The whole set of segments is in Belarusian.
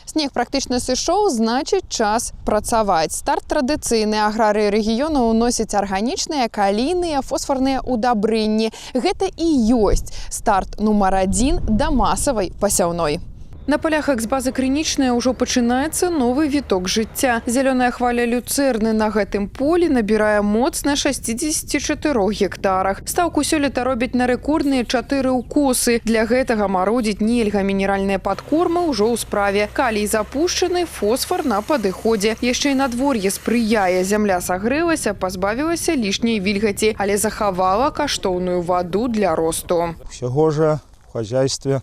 Снег практычна сышоў, значыць, час працаваць. Старт традыцыйны. Аграрыі рэгіёна ўносяць арганічныя, калійныя, фосфарныя ўдабрэнні. Гэта і ёсць старт нумар 1 да масавай пасяўной. На полях экс-базы Крынічная ўжо пачынаецца новы віток жыцця. Зялёная хваля люцэрны на гэтым полі набірае моц на 64 гектарах. Стаўку сёлета робяць на рэкордныя 4 укосы. Для гэтага мародзіць нельга. Мінеральныя падкормы ўжо ў справе. Калій запушчаны, фосфар на падыходзе. Яшчэ і надвор'е спрыяе. Зямля сагрэлася, пазбавілася лішняй вільгаці, але захавала каштоўную ваду для росту. Всего же в хозяйстве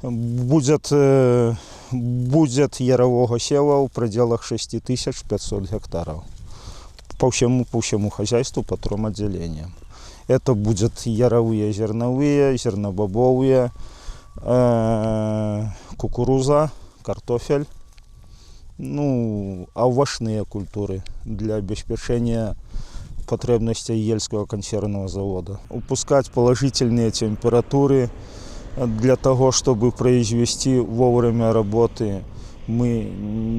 будет ярового сева в пределах 6500 гектаров по всему хозяйству, по 3 отделениям. Это будет яровые, зерновые, зернобобовые, кукуруза, картофель, овощные культуры для обеспечения потребностей Ельского консервного завода. Упускать положительные температуры для того, чтобы произвести вовремя работы, мы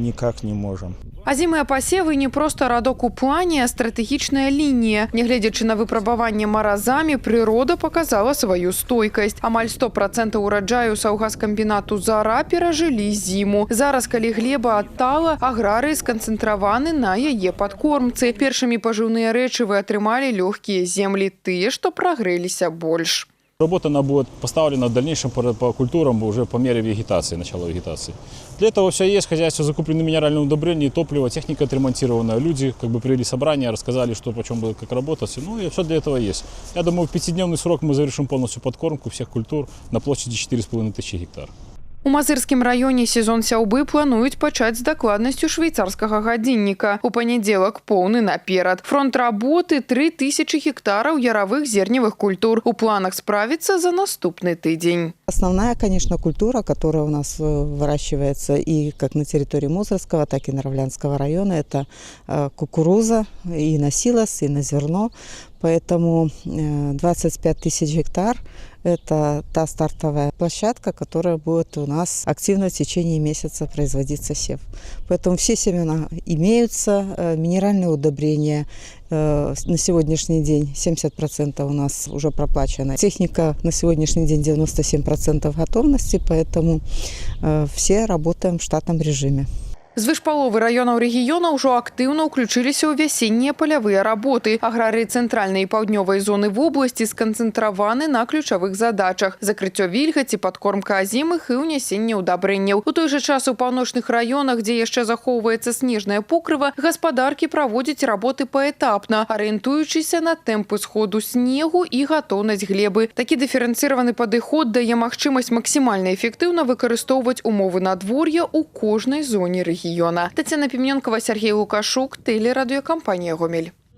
никак не можем. Азімыя пасевы не проста радок у плане, а стратэгічная лінія. Нягледзячы на выпрабаванне маразамі, прырода паказала сваю стойкасць. Амаль 100% ураджаю саўгаскамбінату «Зара» перажылі зіму. Зараз, калі глеба адтала, аграрыі сканцэнтраваны на яе падкормцы. Першымі пажыўныя рэчывы атрымалі лёгкія землі, тыя, што прагрэліся больш. Работа будет поставлена в дальнейшем по культурам уже по мере вегетации, начала вегетации. Для этого все есть, хозяйство закуплены минеральные удобрения, топливо, техника отремонтированная. Люди провели собрание, рассказали, что почем будет, как работать. И все для этого есть. Я думаю, в 5-дневный срок мы завершим полностью подкормку всех культур на площади 4500 гектар. У Мазырскім раёне сезон сяўбы плануюць пачаць з дакладнасцю швейцарскага гадзінніка. У панядзелак поўны наперад. Фронт работы 3000 гектараў яровых зерневых культур. У планах справиться за наступный тыдзень. Основная, конечно, культура, которая у нас выращивается и как на территории Мозырского, так и Наравлянского района, это кукуруза и на силос, и на зерно. Поэтому 25 тысяч гектар – это та стартовая площадка, которая будет у нас активно в течение месяца производиться сев. Поэтому все семена имеются, минеральные удобрения. На сегодняшний день 70% у нас уже проплачено. Техника на сегодняшний день 97% готовности, поэтому все работаем в штатном режиме. Звыш паловы раёнаў рэгіёна ўжо актыўна ўключыліся ў вясеннія палявыя работы. Аграрыі цэнтральнай і паўднёвай зоны вобласці сканцэнтраваны на ключавых задачах: закрыццё вільгаці, падкормка азімых і ўнясенне ўдабрэнняў. У той жа час у паўночных раёнах, дзе яшчэ захоўваецца снежнае покрыва, гаспадаркі праводзяць работы паэтапна, арыентуючыся на тэмпы сходу снегу і гатоўнасць глебы. Такі дыферэнцыраваны падыход дае магчымасць максімальна эфектыўна выкарыстоўваць умовы надвор'я ў кожнай зоне рэгіёна. Тетяна Пімнёнкова, Сергей Лукашук, телерадиокомпания «Гомель».